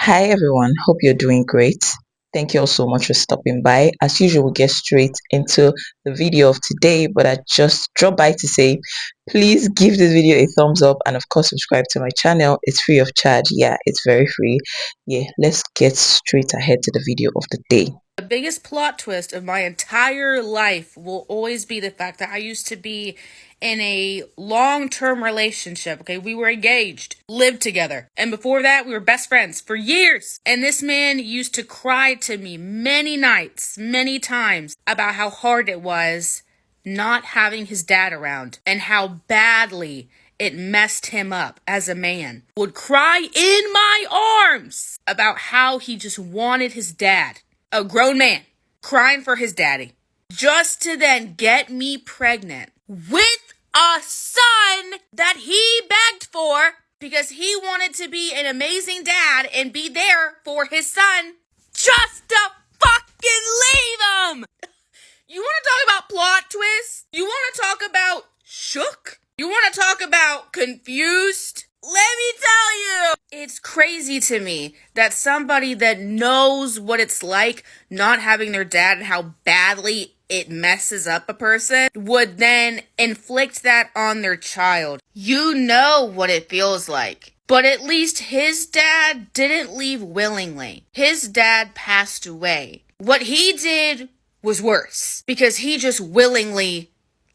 Hi everyone, hope you're doing great. Thank you all so much for stopping by. As usual, we'll get straight into the video of today, but I just dropped by to say please give this video a thumbs up and of course subscribe to my channel. It's free of charge. Yeah, it's very free. Yeah, let's get straight ahead to the video of the day. The biggest plot twist of my entire life will always be the fact that I used to be in a long-term relationship. Okay, we were engaged, lived together, and before that we were best friends for years. And this man used to cry to me many nights, many times, about how hard it was not having his dad around and how badly it messed him up as a man. Would cry in my arms about how he just wanted his dad, a grown man, crying for his daddy, just to then get me pregnant with a son that he begged for because he wanted to be an amazing dad and be there for his son, just to fucking leave him. You want to talk about plot twists? You want to talk about shook? You want to talk about confused? Let me tell you, it's crazy to me that somebody that knows what it's like not having their dad and how badly it messes up a person would then inflict that on their child. You know what it feels like. But at least his dad didn't leave willingly. His dad passed away. What he did was worse because he just willingly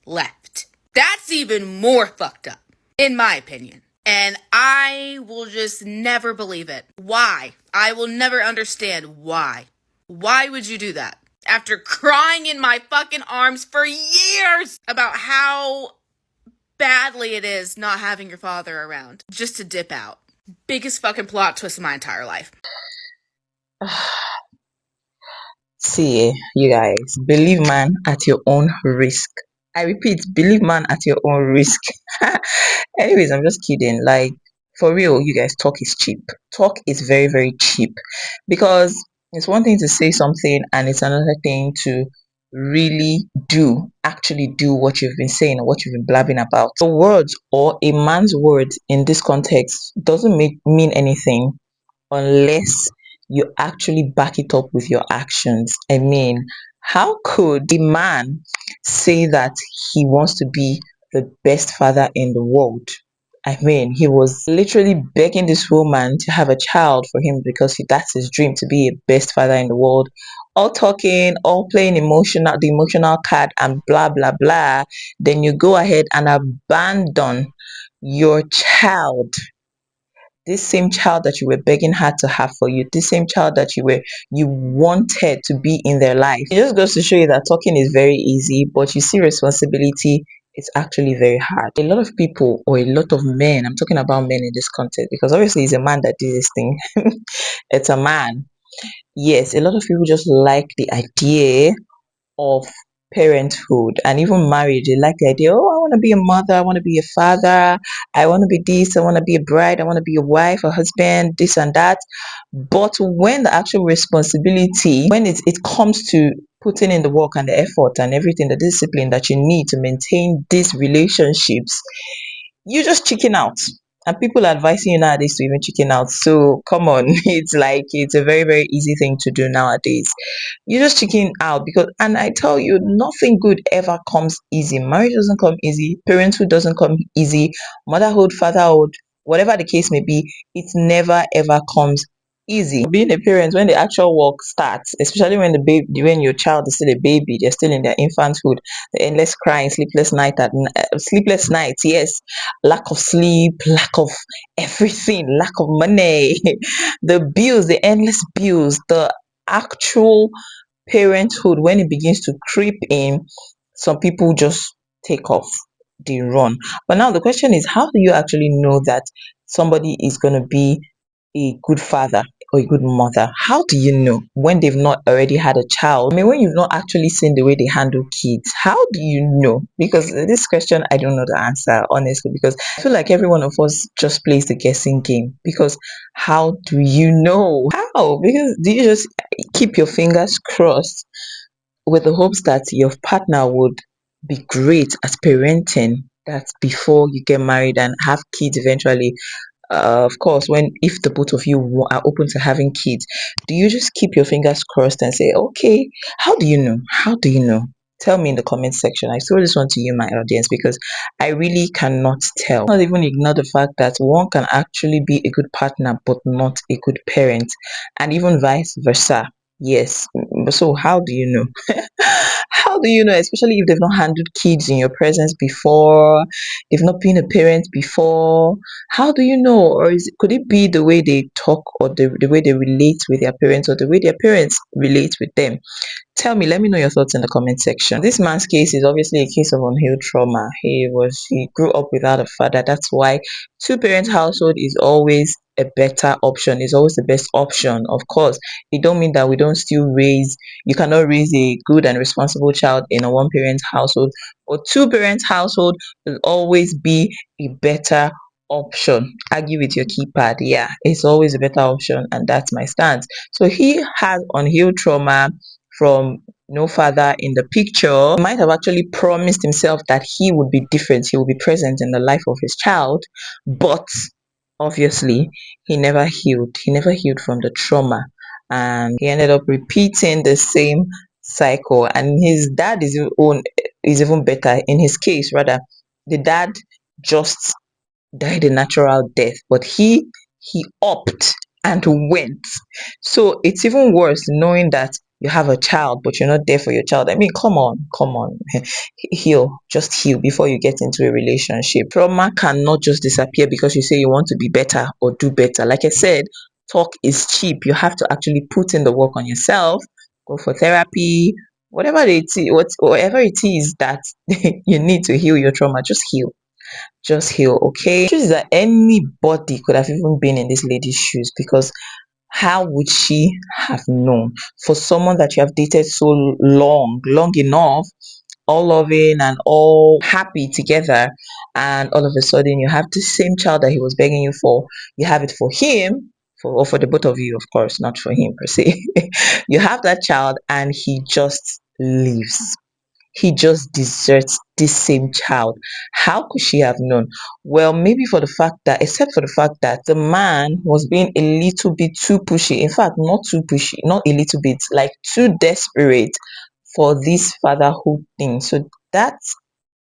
left. That's even more fucked up, in my opinion. And I will just never believe it. Why? I will never understand why. Why would you do that? After crying in my fucking arms for years about how badly it is not having your father around, just to dip out. Biggest fucking plot twist of my entire life. See, you guys, believe man at your own risk. I repeat, believe man at your own risk. Anyways, I'm just kidding. Like, for real, you guys, talk is cheap. Talk is very, very cheap because it's one thing to say something and it's another thing to really actually do what you've been saying or what you've been blabbing about. So words or a man's words in this context doesn't mean anything unless you actually back it up with your actions. I mean, how could a man say that he wants to be the best father in the world? I mean, he was literally begging this woman to have a child for him because that's his dream to be a best father in the world. All talking, all playing the emotional card, and blah blah blah. Then you go ahead and abandon your child, this same child that you were begging her to have for you, this same child that you wanted to be in their life. It just goes to show you that talking is very easy, but you see responsibility, it's actually very hard. A lot of people, or a lot of men, I'm talking about men in this context because obviously it's a man that did this thing. It's a man. Yes, a lot of people just like the idea of parenthood and even marriage. They like the idea, oh, I want to be a mother, I want to be a father, I want to be this, I want to be a bride, I want to be a wife, a husband, this and that. But when the actual responsibility, when it comes to putting in the work and the effort and everything, the discipline that you need to maintain these relationships, you just chicken out. And people are advising you nowadays to even chicken out. So come on, it's like it's a very, very easy thing to do nowadays. You just chicken out because, and I tell you, nothing good ever comes easy. Marriage doesn't come easy, parenthood doesn't come easy, motherhood, fatherhood, whatever the case may be, it never ever comes easy. Being a parent, when the actual work starts, especially when when your child is still a baby, they're still in their infanthood, the endless crying, sleepless nights, yes, lack of sleep, lack of everything, lack of money, the bills, the endless bills, the actual parenthood, when it begins to creep in, some people just take off, they run. But now the question is, how do you actually know that somebody is going to be a good father or a good mother? How do you know when they've not already had a child? I mean, when you've not actually seen the way they handle kids, how do you know? Because this question, I don't know the answer, honestly, because I feel like every one of us just plays the guessing game. Because how do you know? How? Because do you just keep your fingers crossed with the hopes that your partner would be great at parenting, that before you get married and have kids eventually, Of course, when if the both of you are open to having kids, do you just keep your fingers crossed and say, okay, how do you know? How do you know? Tell me in the comment section. I throw this one to you, my audience, because I really cannot tell. Not even ignore the fact that one can actually be a good partner but not a good parent, and even vice versa. Yes. So how do you know? How do you know, especially if they've not handled kids in your presence before, they've not been a parent before? How do you know? Or could it be the way they talk, or the way they relate with their parents, or the way their parents relate with them? Tell me, let me know your thoughts in the comment section. This man's case is obviously a case of unhealed trauma. He grew up without a father. That's why two-parent household is always a better option, is always the best option. Of course, it don't mean that we don't still raise, you cannot raise a good and responsible child in a one-parent household, or two-parent household will always be a better option. Argue with your keypad. Yeah, it's always a better option, and that's my stance. So he has unhealed trauma from no father in the picture. He might have actually promised himself that he would be different, he will be present in the life of his child, but obviously he never healed from the trauma, and he ended up repeating the same cycle. And his dad is even better in his case. Rather, the dad just died a natural death, but he upped and went. So it's even worse knowing that you have a child but you're not there for your child. I mean, come on, heal, just heal before you get into a relationship. Trauma cannot just disappear because you say you want to be better or do better. Like I said, talk is cheap. You have to actually put in the work on yourself, go for therapy, whatever it is that you need to heal your trauma. Just heal. Okay, the truth is that anybody could have even been in this lady's shoes, because how would she have known? For someone that you have dated so long enough, all loving and all happy together, and all of a sudden you have the same child that he was begging you for, you have it for him, or for the both of you, of course, not for him per se. You have that child and he just leaves, he just deserts this same child. How could she have known? Well, maybe for the fact that, except for the fact that the man was being a little bit too pushy. In fact, not too pushy, not a little bit, like too desperate for this fatherhood thing. So that's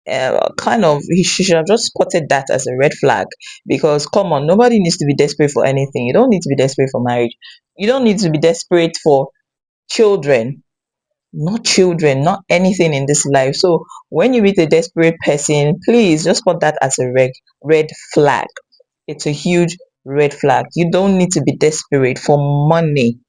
kind of, she should have just spotted that as a red flag. Because come on, nobody needs to be desperate for anything. You don't need to be desperate for marriage. You don't need to be desperate for children, not anything in this life. So when you meet a desperate person, please just put that as a red flag. It's a huge red flag. You don't need to be desperate for money.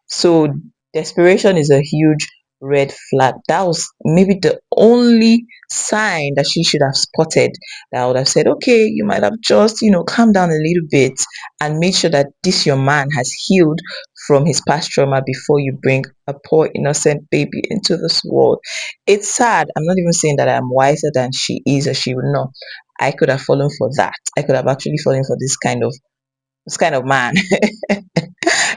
So desperation is a huge red flag. That was maybe the only sign that she should have spotted, that I would have said, okay, you might have just, calm down a little bit and make sure that this your man has healed from his past trauma before you bring a poor innocent baby into this world. It's sad. I'm not even saying that I'm wiser than she is or she would know. I could have fallen for that. I could have actually fallen for this kind of man.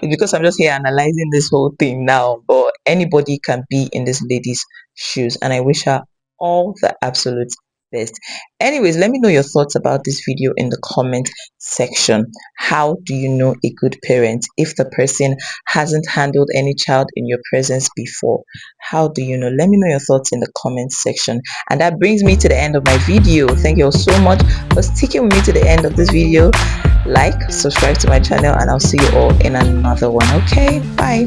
Because I'm just here analyzing this whole thing now, but anybody can be in this lady's shoes, and I wish her all the absolute best. Anyways, let me know your thoughts about this video in the comment section. How do you know a good parent if the person hasn't handled any child in your presence before? How do you know? Let me know your thoughts in the comment section. And that brings me to the end of my video. Thank you all so much for sticking with me to the end of this video. Like, subscribe to my channel, and I'll see you all in another one. Okay, bye.